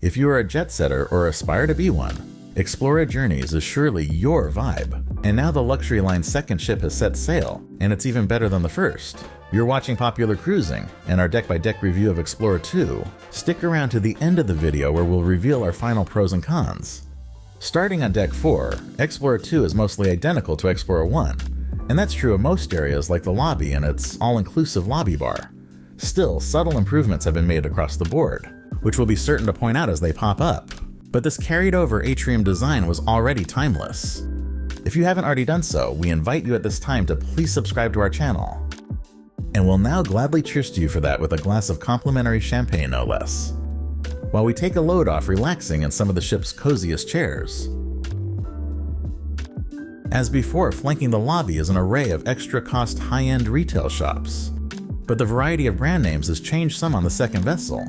If you are a jet setter or aspire to be one, Explora Journeys is surely your vibe. And now the luxury line's second ship has set sail, and it's even better than the first. You're watching Popular Cruising and our deck-by-deck review of Explora II. Stick around to the end of the video where we'll reveal our final pros and cons. Starting on Deck 4, Explora II is mostly identical to Explora 1, and that's true of most areas like the lobby and its all-inclusive lobby bar. Still, subtle improvements have been made across the board, which we'll be certain to point out as they pop up. But this carried-over atrium design was already timeless. If you haven't already done so, we invite you at this time to please subscribe to our channel. And we'll now gladly cheers to you for that with a glass of complimentary champagne, no less, while we take a load off relaxing in some of the ship's coziest chairs. As before, flanking the lobby is an array of extra-cost high-end retail shops, but the variety of brand names has changed some on the second vessel.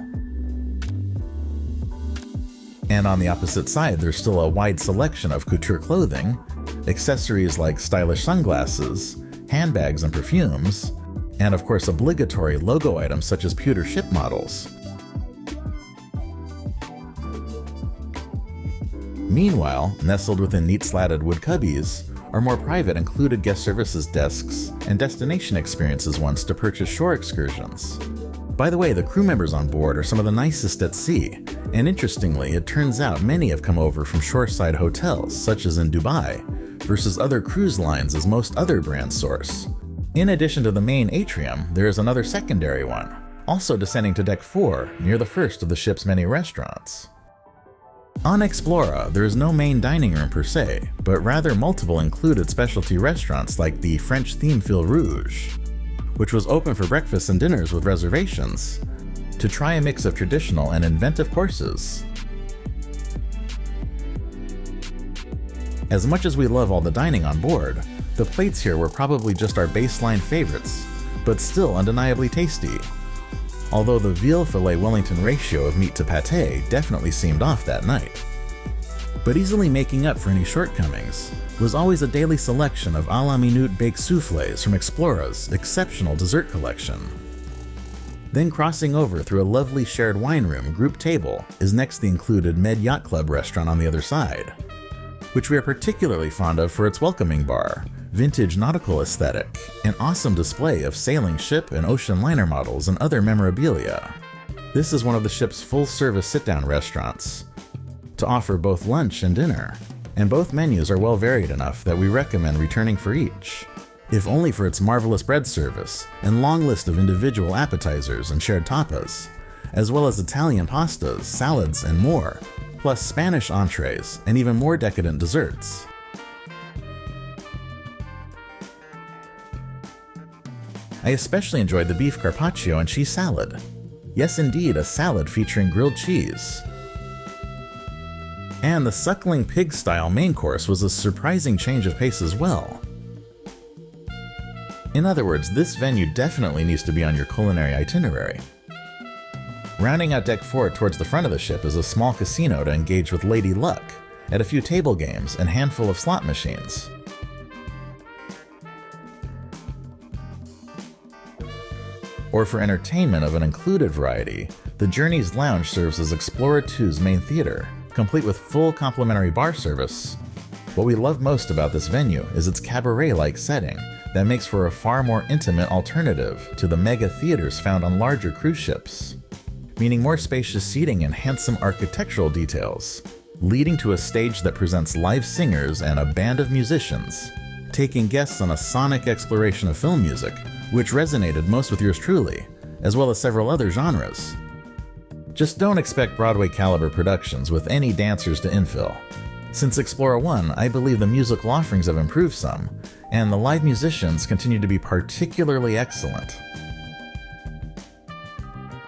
And on the opposite side, there's still a wide selection of couture clothing, accessories like stylish sunglasses, handbags and perfumes, and of course obligatory logo items such as pewter ship models. Meanwhile, nestled within neat slatted wood cubbies are more private included guest services desks and destination experiences ones to purchase shore excursions. By the way, the crew members on board are some of the nicest at sea, and interestingly, it turns out many have come over from shoreside hotels, such as in Dubai, versus other cruise lines as most other brands source. In addition to the main atrium, there is another secondary one, also descending to Deck 4, near the first of the ship's many restaurants. On Explora, there is no main dining room per se, but rather multiple included specialty restaurants like the French-themed Fil Rouge, which was open for breakfasts and dinners with reservations, to try a mix of traditional and inventive courses. As much as we love all the dining on board, the plates here were probably just our baseline favorites, but still undeniably tasty. Although the veal filet Wellington ratio of meat to pâté definitely seemed off that night. But easily making up for any shortcomings was always a daily selection of à la minute baked soufflés from Explora's exceptional dessert collection. Then crossing over through a lovely shared wine room group table is next the included Yacht Club restaurant on the other side, which we are particularly fond of for its welcoming bar, vintage nautical aesthetic, an awesome display of sailing ship and ocean liner models and other memorabilia. This is one of the ship's full-service sit-down restaurants, to offer both lunch and dinner, and both menus are well varied enough that we recommend returning for each, if only for its marvelous bread service and long list of individual appetizers and shared tapas, as well as Italian pastas, salads, and more, plus Spanish entrees and even more decadent desserts. I especially enjoyed the beef carpaccio and cheese salad. Yes indeed, a salad featuring grilled cheese. And the suckling pig-style main course was a surprising change of pace as well. In other words, this venue definitely needs to be on your culinary itinerary. Rounding out Deck 4 towards the front of the ship is a small casino to engage with Lady Luck at a few table games and handful of slot machines. Or for entertainment of an included variety, the Journeys Lounge serves as Explora II's main theater, complete with full complimentary bar service. What we love most about this venue is its cabaret-like setting that makes for a far more intimate alternative to the mega theaters found on larger cruise ships, meaning more spacious seating and handsome architectural details, leading to a stage that presents live singers and a band of musicians, taking guests on a sonic exploration of film music, which resonated most with yours truly, as well as several other genres. Just don't expect Broadway caliber productions with any dancers to infill. Since Explora 1, I believe the musical offerings have improved some, and the live musicians continue to be particularly excellent.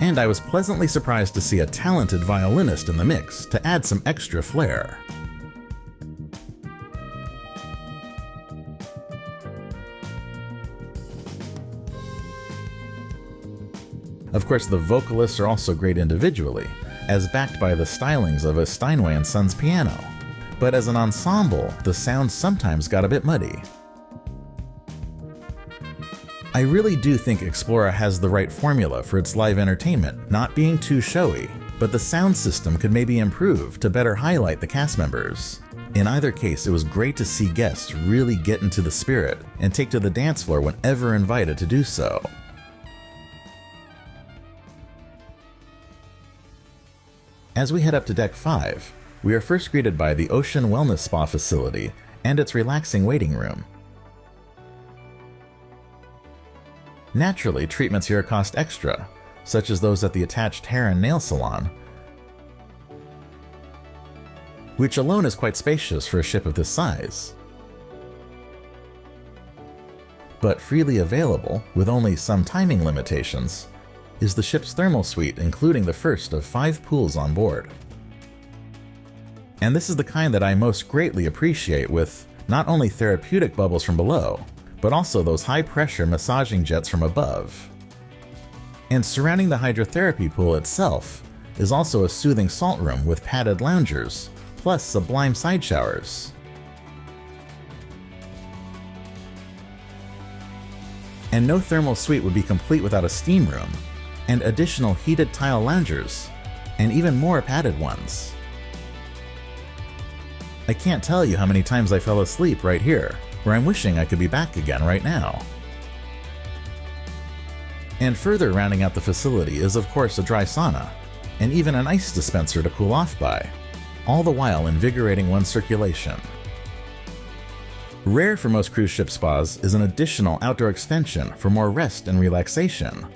And I was pleasantly surprised to see a talented violinist in the mix to add some extra flair. Of course, the vocalists are also great individually, as backed by the stylings of a Steinway & Sons piano. But as an ensemble, the sound sometimes got a bit muddy. I really do think Explora has the right formula for its live entertainment, not being too showy, but the sound system could maybe improve to better highlight the cast members. In either case, it was great to see guests really get into the spirit and take to the dance floor whenever invited to do so. As we head up to Deck 5, we are first greeted by the Ocean Wellness Spa facility and its relaxing waiting room. Naturally, treatments here cost extra, such as those at the attached hair and nail salon, which alone is quite spacious for a ship of this size. But freely available, with only some timing limitations, is the ship's thermal suite, including the first of 5 pools on board. And this is the kind that I most greatly appreciate, with not only therapeutic bubbles from below, but also those high-pressure massaging jets from above. And surrounding the hydrotherapy pool itself is also a soothing salt room with padded loungers, plus sublime side showers. And no thermal suite would be complete without a steam room, and additional heated tile loungers, and even more padded ones. I can't tell you how many times I fell asleep right here, where I'm wishing I could be back again right now. And further rounding out the facility is of course a dry sauna, and even an ice dispenser to cool off by, all the while invigorating one's circulation. Rare for most cruise ship spas is an additional outdoor extension for more rest and relaxation.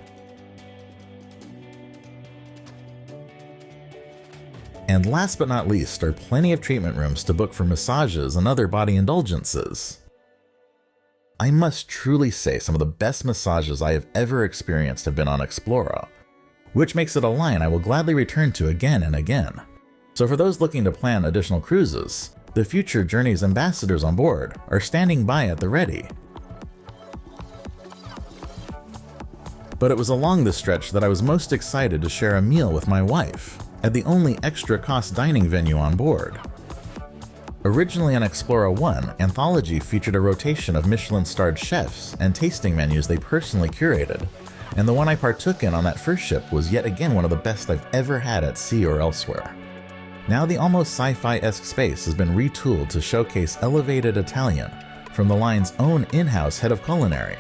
And last but not least are plenty of treatment rooms to book for massages and other body indulgences. I must truly say some of the best massages I have ever experienced have been on Explora, which makes it a line I will gladly return to again and again. So for those looking to plan additional cruises, the future Journeys ambassadors on board are standing by at the ready. But it was along this stretch that I was most excited to share a meal with my wife at the only extra cost dining venue on board. Originally on Explora I, Anthology featured a rotation of Michelin-starred chefs and tasting menus they personally curated, and the one I partook in on that first ship was yet again one of the best I've ever had at sea or elsewhere. Now the almost sci-fi-esque space has been retooled to showcase elevated Italian from the line's own in-house head of culinary.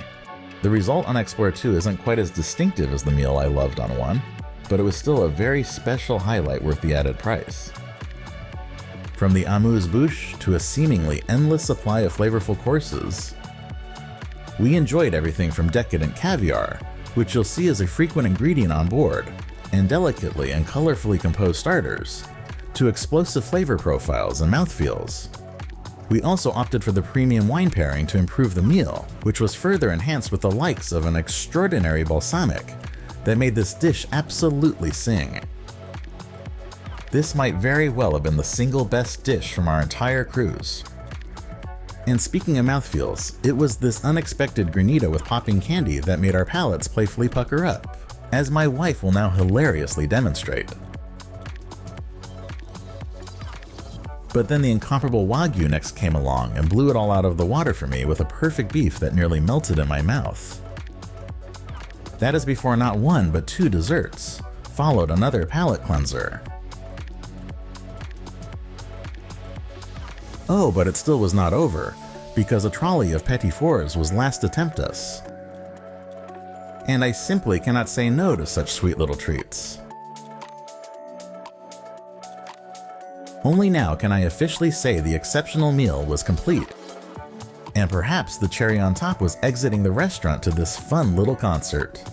The result on Explora II isn't quite as distinctive as the meal I loved on one, but it was still a very special highlight worth the added price. From the amuse-bouche to a seemingly endless supply of flavorful courses, we enjoyed everything from decadent caviar, which you'll see is a frequent ingredient on board, and delicately and colorfully composed starters, to explosive flavor profiles and mouthfeels. We also opted for the premium wine pairing to improve the meal, which was further enhanced with the likes of an extraordinary balsamic that made this dish absolutely sing. This might very well have been the single best dish from our entire cruise. And speaking of mouthfeels, it was this unexpected granita with popping candy that made our palates playfully pucker up, as my wife will now hilariously demonstrate. But then the incomparable Wagyu next came along and blew it all out of the water for me with a perfect beef that nearly melted in my mouth. That is before not one but 2 desserts, followed another palate cleanser. Oh, but it still was not over, because a trolley of petit fours was last to tempt us. And I simply cannot say no to such sweet little treats. Only now can I officially say the exceptional meal was complete. And perhaps the cherry on top was exiting the restaurant to this fun little concert.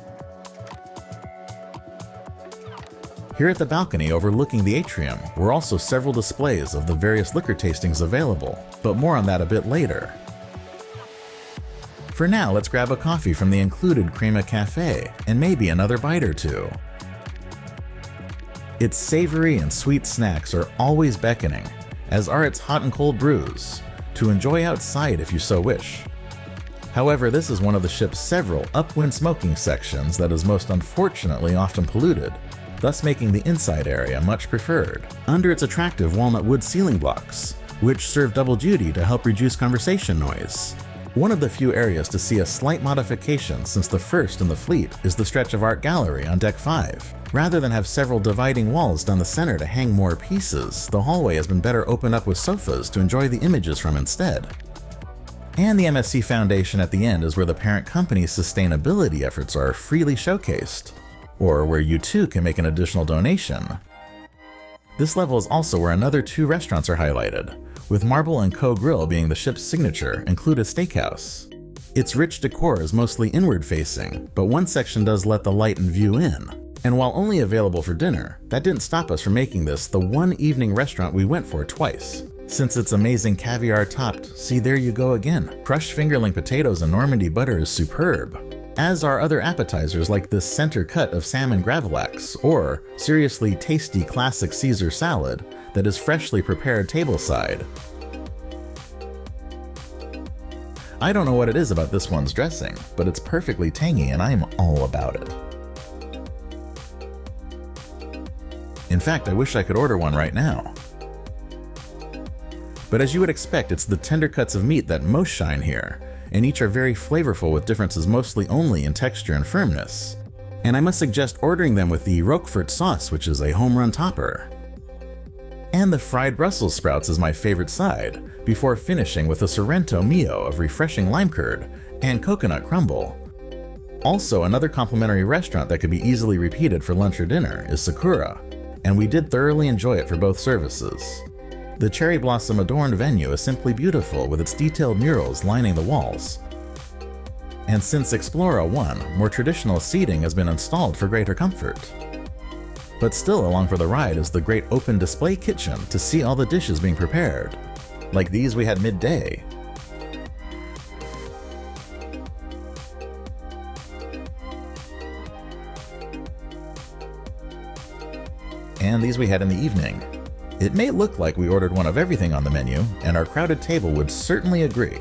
Here at the balcony overlooking the atrium were also several displays of the various liquor tastings available, but more on that a bit later. For now, let's grab a coffee from the included Crema Cafe and maybe another bite or two. Its savory and sweet snacks are always beckoning, as are its hot and cold brews, to enjoy outside if you so wish. However, this is one of the ship's several upwind smoking sections that is most unfortunately often polluted, thus making the inside area much preferred, under its attractive walnut wood ceiling blocks, which serve double duty to help reduce conversation noise. One of the few areas to see a slight modification since the first in the fleet is the stretch of art gallery on Deck 5, Rather than have several dividing walls down the center to hang more pieces, the hallway has been better opened up with sofas to enjoy the images from instead. And the MSC Foundation at the end is where the parent company's sustainability efforts are freely showcased, or where you too can make an additional donation. This level is also where another 2 restaurants are highlighted, with Marble & Co. Grill being the ship's signature, included steakhouse. Its rich decor is mostly inward-facing, but one section does let the light and view in. And while only available for dinner, that didn't stop us from making this the one evening restaurant we went for twice. Since its amazing caviar-topped, see there you go again, crushed fingerling potatoes and Normandy butter is superb. As are other appetizers like this center cut of salmon gravlax, or seriously tasty classic Caesar salad that is freshly prepared tableside. I don't know what it is about this one's dressing, but it's perfectly tangy and I'm all about it. In fact, I wish I could order one right now. But as you would expect, it's the tender cuts of meat that most shine here, and each are very flavorful with differences mostly only in texture and firmness. And I must suggest ordering them with the Roquefort sauce, which is a home run topper. And the fried Brussels sprouts is my favorite side, before finishing with a Sorrento Mio of refreshing lime curd and coconut crumble. Also, another complimentary restaurant that could be easily repeated for lunch or dinner is Sakura, and we did thoroughly enjoy it for both services. The cherry blossom adorned venue is simply beautiful with its detailed murals lining the walls. And since Explora I, more traditional seating has been installed for greater comfort. But still along for the ride is the great open display kitchen to see all the dishes being prepared. Like these we had midday. And these we had in the evening. It may look like we ordered one of everything on the menu, and our crowded table would certainly agree.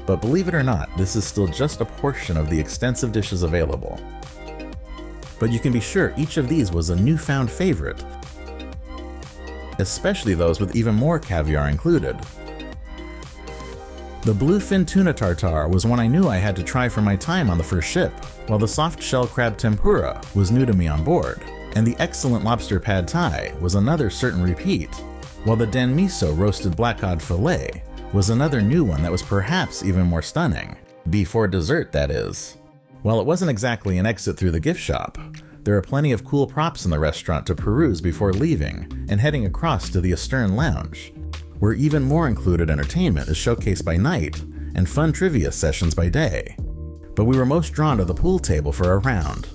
But believe it or not, this is still just a portion of the extensive dishes available. But you can be sure each of these was a newfound favorite, especially those with even more caviar included. The bluefin tuna tartare was one I knew I had to try for my time on the first ship, while the soft shell crab tempura was new to me on board. And the excellent lobster pad thai was another certain repeat, while the den miso roasted black-cod fillet was another new one that was perhaps even more stunning. Before dessert, that is. While it wasn't exactly an exit through the gift shop, there are plenty of cool props in the restaurant to peruse before leaving and heading across to the Astern Lounge, where even more included entertainment is showcased by night and fun trivia sessions by day. But we were most drawn to the pool table for a round.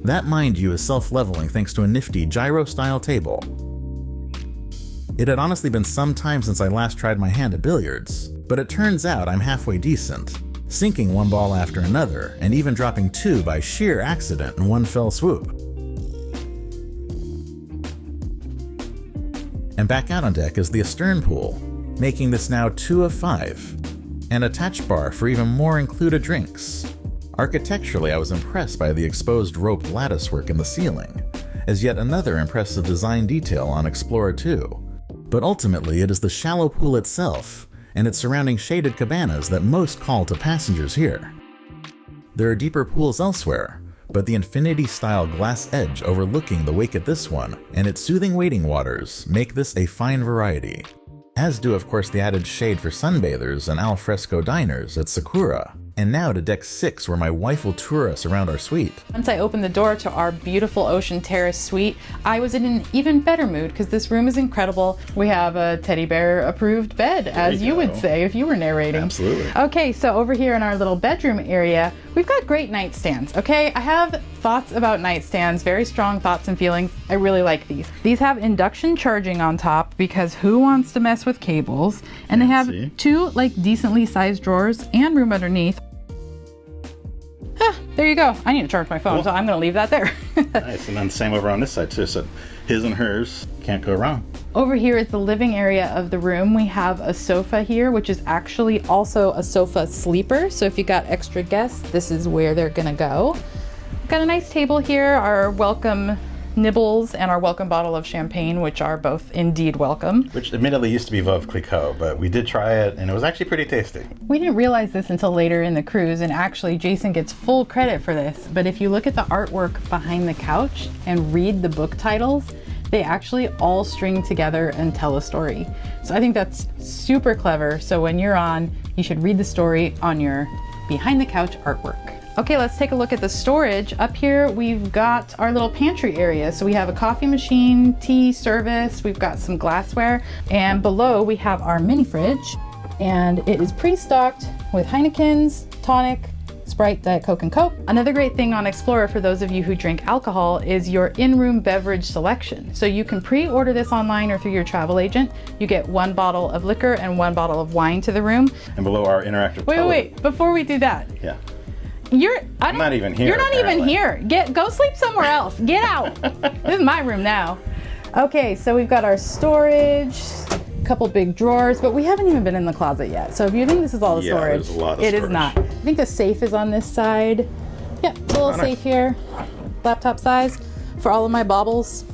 That, mind you, is self-leveling thanks to a nifty gyro-style table. It had honestly been some time since I last tried my hand at billiards, but it turns out I'm halfway decent, sinking one ball after another, and even dropping 2 by sheer accident in one fell swoop. And back out on deck is the Astern Pool, making this now 2 of 5, and a touch bar for even more included drinks. Architecturally, I was impressed by the exposed rope latticework in the ceiling, as yet another impressive design detail on Explora II. But ultimately, it is the shallow pool itself and its surrounding shaded cabanas that most call to passengers here. There are deeper pools elsewhere, but the infinity-style glass edge overlooking the wake at this one and its soothing waiting waters make this a fine variety, as do of course the added shade for sunbathers and al fresco diners at Sakura. And now to deck 6, where my wife will tour us around our suite. Once I opened the door to our beautiful ocean terrace suite, I was in an even better mood because this room is incredible. We have a teddy bear approved bed, as you would say if you were narrating. Absolutely. Okay, so over here in our little bedroom area, we've got great nightstands, okay? I have thoughts about nightstands, very strong thoughts and feelings. I really like these. These have induction charging on top because who wants to mess with cables? And they have 2 like decently sized drawers and room underneath. There you go. I need to charge my phone, so I'm going to leave that there. Nice. And then same over on this side too. So his and hers, can't go wrong. Over here is the living area of the room. We have a sofa here, which is actually also a sofa sleeper. So if you got extra guests, this is where they're going to go. Got a nice table here, our welcome nibbles and our welcome bottle of champagne, which are both indeed welcome. Which admittedly used to be Veuve Clicquot, but we did try it and it was actually pretty tasty. We didn't realize this until later in the cruise, and actually Jason gets full credit for this, but if you look at the artwork behind the couch and read the book titles, they actually all string together and tell a story. So I think that's super clever. So when you're on, you should read the story on your behind the couch artwork. Okay, let's take a look at the storage. Up here, we've got our little pantry area. So we have a coffee machine, tea service, we've got some glassware, and below we have our mini fridge, and it is pre-stocked with Heineken's, tonic, Sprite, Diet Coke, and Coke. Another great thing on Explora for those of you who drink alcohol is your in-room beverage selection. So you can pre-order this online or through your travel agent. You get 1 bottle of liquor and 1 bottle of wine to the room. And below our interactive Wait, before we do that. Yeah. I'm not even here. You're not apparently. even here. Go sleep somewhere else. Get out. This is my room now. Okay, so we've got our storage, couple big drawers, but we haven't even been in the closet yet. So if you think this is all the storage, there's a lot of it storage. is not. I think the safe is on this side. Yep, little safe here, laptop size for all of my baubles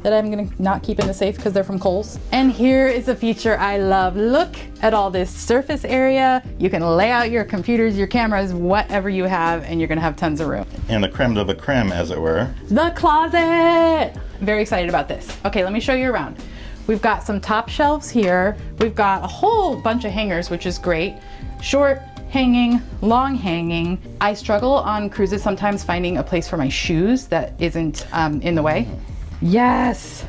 that I'm gonna not keep in the safe because they're from Kohl's. And here is a feature I love. Look at all this surface area. You can lay out your computers, your cameras, whatever you have, and you're gonna have tons of room. And the creme de la creme, as it were. The closet! Very excited about this. Okay, let me show you around. We've got some top shelves here. We've got a whole bunch of hangers, which is great. Short hanging, long hanging. I struggle on cruises sometimes finding a place for my shoes that isn't in the way. Yes!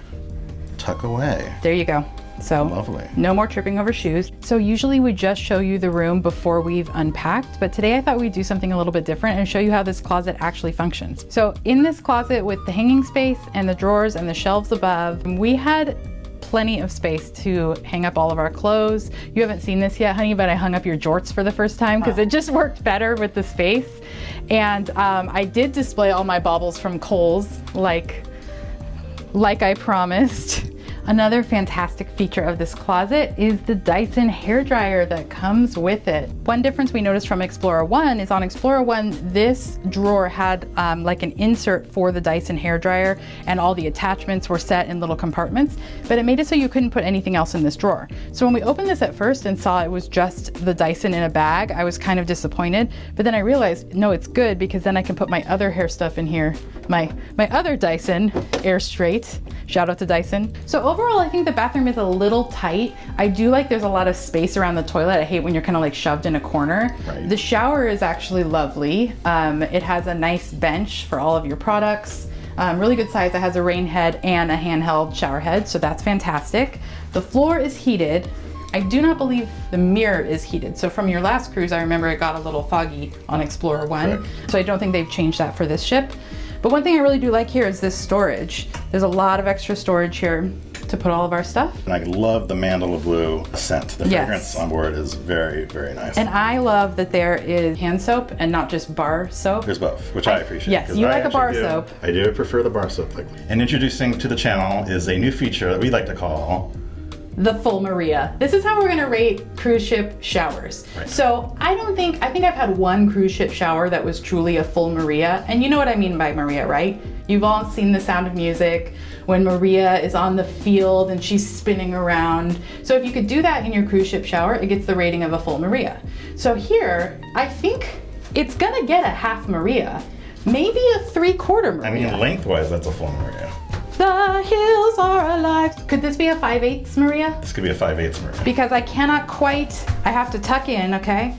Tuck away. There you go. So Lovely. No more tripping over shoes. So usually we just show you the room before we've unpacked, but today I thought we'd do something a little bit different and show you how this closet actually functions. So in this closet with the hanging space and the drawers and the shelves above, we had plenty of space to hang up all of our clothes. You haven't seen this yet, honey, but I hung up your jorts for the first time because it just worked better with the space. And I did display all my baubles from Kohl's, like I promised. Another fantastic feature of this closet is the Dyson hairdryer that comes with it. One difference we noticed from Explora 1 is on Explora 1, this drawer had like an insert for the Dyson hairdryer, and all the attachments were set in little compartments, but it made it so you couldn't put anything else in this drawer. So when we opened this at first and saw it was just the Dyson in a bag, I was kind of disappointed, but then I realized, no, it's good because then I can put my other hair stuff in here. My other Dyson Air Straight, shout out to Dyson. So overall, I think the bathroom is a little tight. I do like there's a lot of space around the toilet. I hate when you're kind of like shoved in a corner. Right. The shower is actually lovely. It has a nice bench for all of your products. Really good size. It has a rain head and a handheld shower head, so that's fantastic. The floor is heated. I do not believe the mirror is heated. So from your last cruise, I remember it got a little foggy on Explora 1. Correct. So I don't think they've changed that for this ship. But one thing I really do like here is this storage. There's a lot of extra storage here to put all of our stuff. And I love the mandala blue scent. The Yes. fragrance on board is very, very nice. And I love that there is hand soap and not just bar soap. There's both, which I appreciate. Yes, 'cause you I like a bar actually soap. I do prefer the bar soap. And introducing to the channel is a new feature that we like to call The full Maria. This is how we're gonna rate cruise ship showers. Right. So I think I've had one cruise ship shower that was truly a full Maria. And you know what I mean by Maria, right? You've all seen The Sound of Music when Maria is on the field and she's spinning around. So if you could do that in your cruise ship shower, it gets the rating of a full Maria. So here, I think it's gonna get a half Maria, maybe a 3/4 Maria. I mean, lengthwise, that's a full Maria. The hills are alive. Could this be a 5/8 Maria? This could be a 5/8 Maria. Because I cannot quite, I have to tuck in, okay?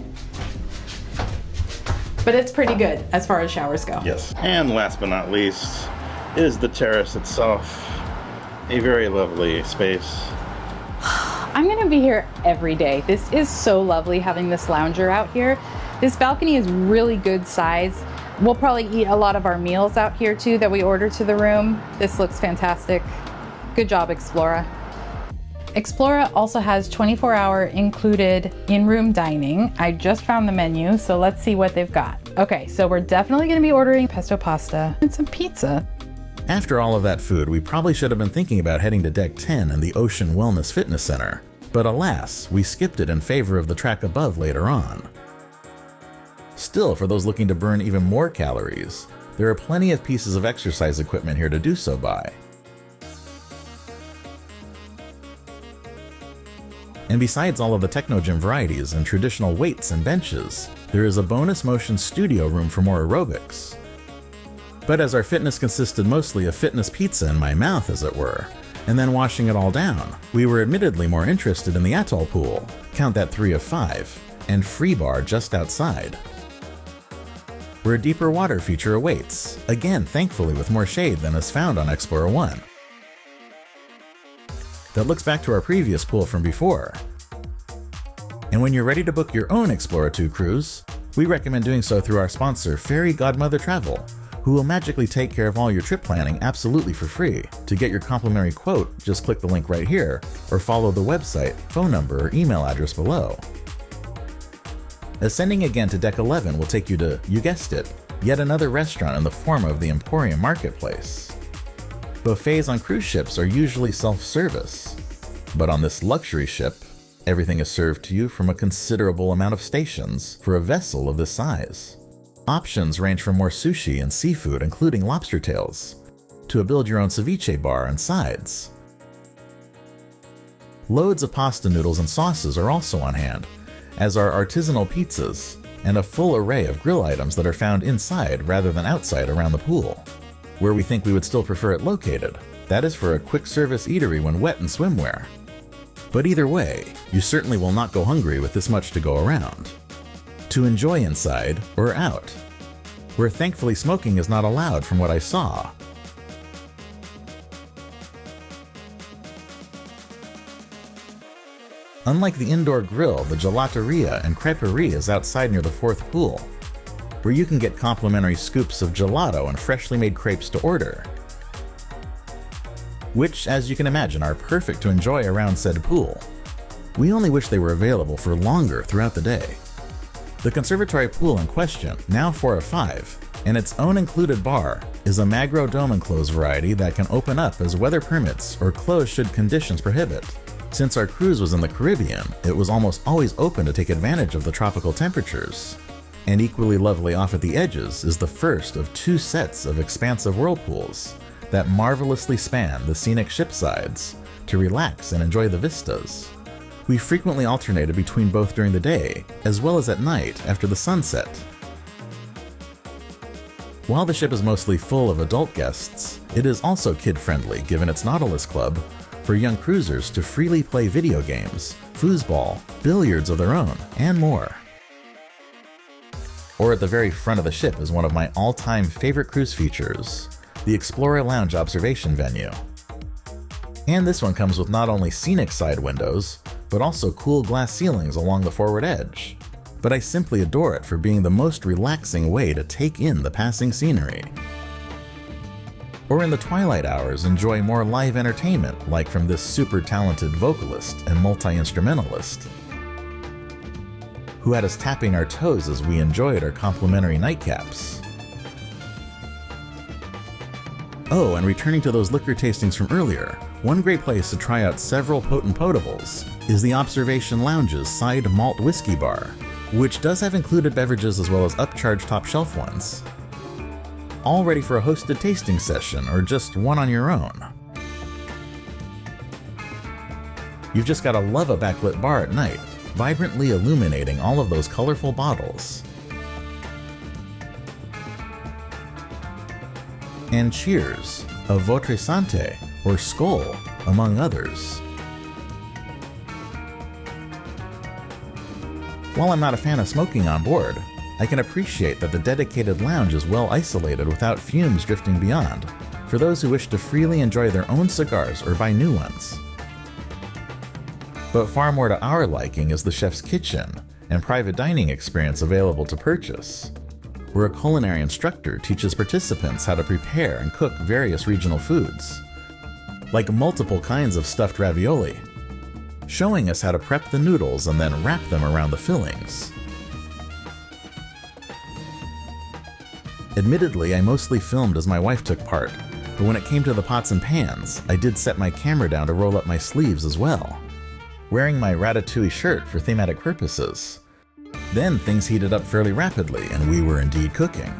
But it's pretty good as far as showers go. Yes. And last but not least is the terrace itself. A very lovely space. I'm gonna be here every day. This is so lovely having this lounger out here. This balcony is really good size. We'll probably eat a lot of our meals out here too that we order to the room. This looks fantastic. Good job, Explora. Explora also has 24-hour included in-room dining. I just found the menu, so let's see what they've got. Okay, so we're definitely gonna be ordering pesto pasta and some pizza. After all of that food, we probably should have been thinking about heading to Deck 10 and the Ocean Wellness Fitness Center. But alas, we skipped it in favor of the track above later on. Still, for those looking to burn even more calories, There are plenty of pieces of exercise equipment here to do so by. And besides all of the techno gym varieties and traditional weights and benches, there is a bonus motion studio room for more aerobics. But as our fitness consisted mostly of fitness pizza in my mouth, as it were, and then washing it all down, we were admittedly more interested in the Atoll Pool, count that 3 of 5, and free bar just outside, where a deeper water feature awaits, again thankfully with more shade than is found on Explora I. That looks back to our previous pool from before. And when you're ready to book your own Explora II cruise, we recommend doing so through our sponsor, Fairy Godmother Travel, who will magically take care of all your trip planning absolutely for free. To get your complimentary quote, just click the link right here, or follow the website, phone number, or email address below. Ascending again to Deck 11 will take you to, you guessed it, yet another restaurant in the form of the Emporium Marketplace. Buffets on cruise ships are usually self-service, but on this luxury ship, everything is served to you from a considerable amount of stations for a vessel of this size. Options range from more sushi and seafood, including lobster tails, to a build-your-own ceviche bar and sides. Loads of pasta noodles and sauces are also on hand, as are artisanal pizzas, and a full array of grill items that are found inside rather than outside around the pool, where we think we would still prefer it located. That is for a quick service eatery when wet in swimwear. But either way, you certainly will not go hungry with this much to go around. To enjoy inside or out, where thankfully smoking is not allowed from what I saw. Unlike the indoor grill, the Gelateria and Creperie is outside near the fourth pool, where you can get complimentary scoops of gelato and freshly made crepes to order, which, as you can imagine, are perfect to enjoy around said pool. We only wish they were available for longer throughout the day. The Conservatory Pool in question, now 4 of 5, and its own included bar, is a Magro dome enclosed variety that can open up as weather permits or close should conditions prohibit. Since our cruise was in the Caribbean, it was almost always open to take advantage of the tropical temperatures. And equally lovely off at the edges is the first of 2 sets of expansive whirlpools that marvelously span the scenic ship sides to relax and enjoy the vistas. We frequently alternated between both during the day, as well as at night after the sunset. While the ship is mostly full of adult guests, it is also kid-friendly given its Nautilus Club for young cruisers to freely play video games, foosball, billiards of their own, and more. Or at the very front of the ship is one of my all-time favorite cruise features, the Explora Lounge observation venue. And this one comes with not only scenic side windows, but also cool glass ceilings along the forward edge. But I simply adore it for being the most relaxing way to take in the passing scenery. Or in the twilight hours, enjoy more live entertainment like from this super talented vocalist and multi-instrumentalist, who had us tapping our toes as we enjoyed our complimentary nightcaps. Oh, and returning to those liquor tastings from earlier, one great place to try out several potent potables is the Observation Lounge's side Malt Whisky Bar, which does have included beverages as well as upcharged top shelf ones. All ready for a hosted tasting session or just one on your own. You've just gotta love a backlit bar at night, vibrantly illuminating all of those colorful bottles. And cheers, a votre santé, or skål, among others. While I'm not a fan of smoking on board, I can appreciate that the dedicated lounge is well isolated without fumes drifting beyond, for those who wish to freely enjoy their own cigars or buy new ones. But far more to our liking is the chef's kitchen and private dining experience available to purchase, where a culinary instructor teaches participants how to prepare and cook various regional foods, like multiple kinds of stuffed ravioli, showing us how to prep the noodles and then wrap them around the fillings. Admittedly, I mostly filmed as my wife took part, but when it came to the pots and pans, I did set my camera down to roll up my sleeves as well, wearing my Ratatouille shirt for thematic purposes. Then things heated up fairly rapidly, and we were indeed cooking.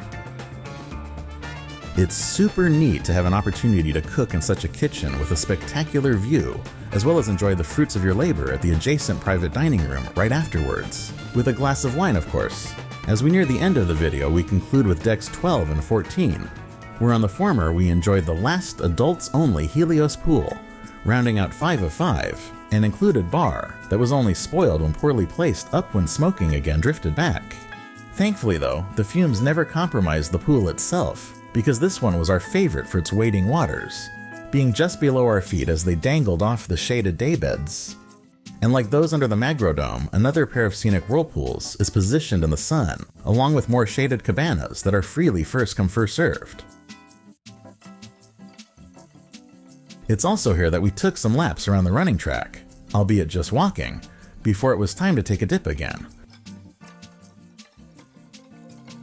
It's super neat to have an opportunity to cook in such a kitchen with a spectacular view, as well as enjoy the fruits of your labor at the adjacent private dining room right afterwards, with a glass of wine, of course. As we near the end of the video, we conclude with decks 12 and 14, where on the former we enjoyed the last adults-only Helios pool, rounding out 5 of 5, and included bar that was only spoiled when poorly placed up when smoking again drifted back. Thankfully though, the fumes never compromised the pool itself, because this one was our favorite for its wading waters, being just below our feet as they dangled off the shaded daybeds. And like those under the Magro Dome, another pair of scenic whirlpools is positioned in the sun, along with more shaded cabanas that are freely first come first served. It's also here that we took some laps around the running track, albeit just walking, before it was time to take a dip again.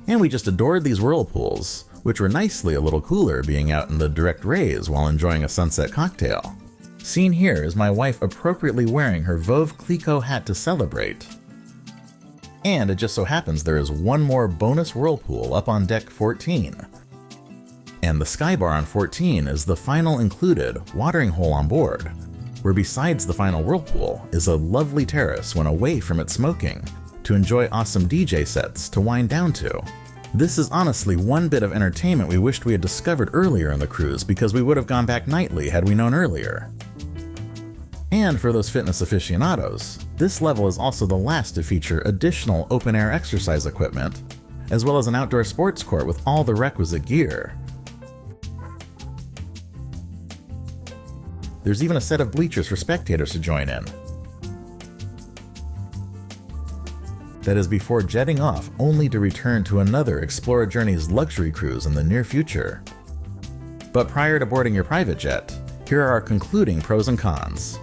And we just adored these whirlpools, which were nicely a little cooler being out in the direct rays while enjoying a sunset cocktail. Seen here is my wife appropriately wearing her Veuve Clicquot hat to celebrate. And it just so happens there is one more bonus whirlpool up on deck 14. And the sky bar on 14 is the final included watering hole on board, where besides the final whirlpool is a lovely terrace when away from its smoking, to enjoy awesome DJ sets to wind down to. This is honestly one bit of entertainment we wished we had discovered earlier in the cruise, because we would have gone back nightly had we known earlier. And for those fitness aficionados, this level is also the last to feature additional open-air exercise equipment, as well as an outdoor sports court with all the requisite gear. There's even a set of bleachers for spectators to join in. That is before jetting off only to return to another Explora Journeys luxury cruise in the near future. But prior to boarding your private jet, here are our concluding pros and cons.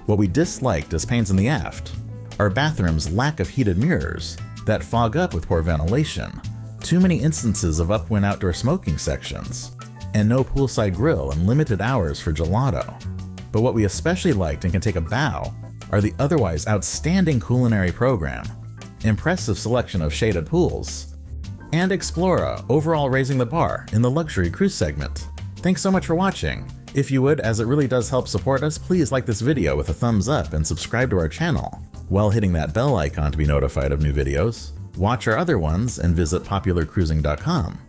What we disliked as pains in the aft: our bathroom's lack of heated mirrors that fog up with poor ventilation, too many instances of upwind outdoor smoking sections, and no poolside grill and limited hours for gelato. But what we especially liked and can take a bow are the otherwise outstanding culinary program, impressive selection of shaded pools, and Explora overall raising the bar in the luxury cruise segment. Thanks so much for watching. If you would, as it really does help support us, please like this video with a thumbs up and subscribe to our channel, while hitting that bell icon to be notified of new videos. Watch our other ones and visit popularcruising.com.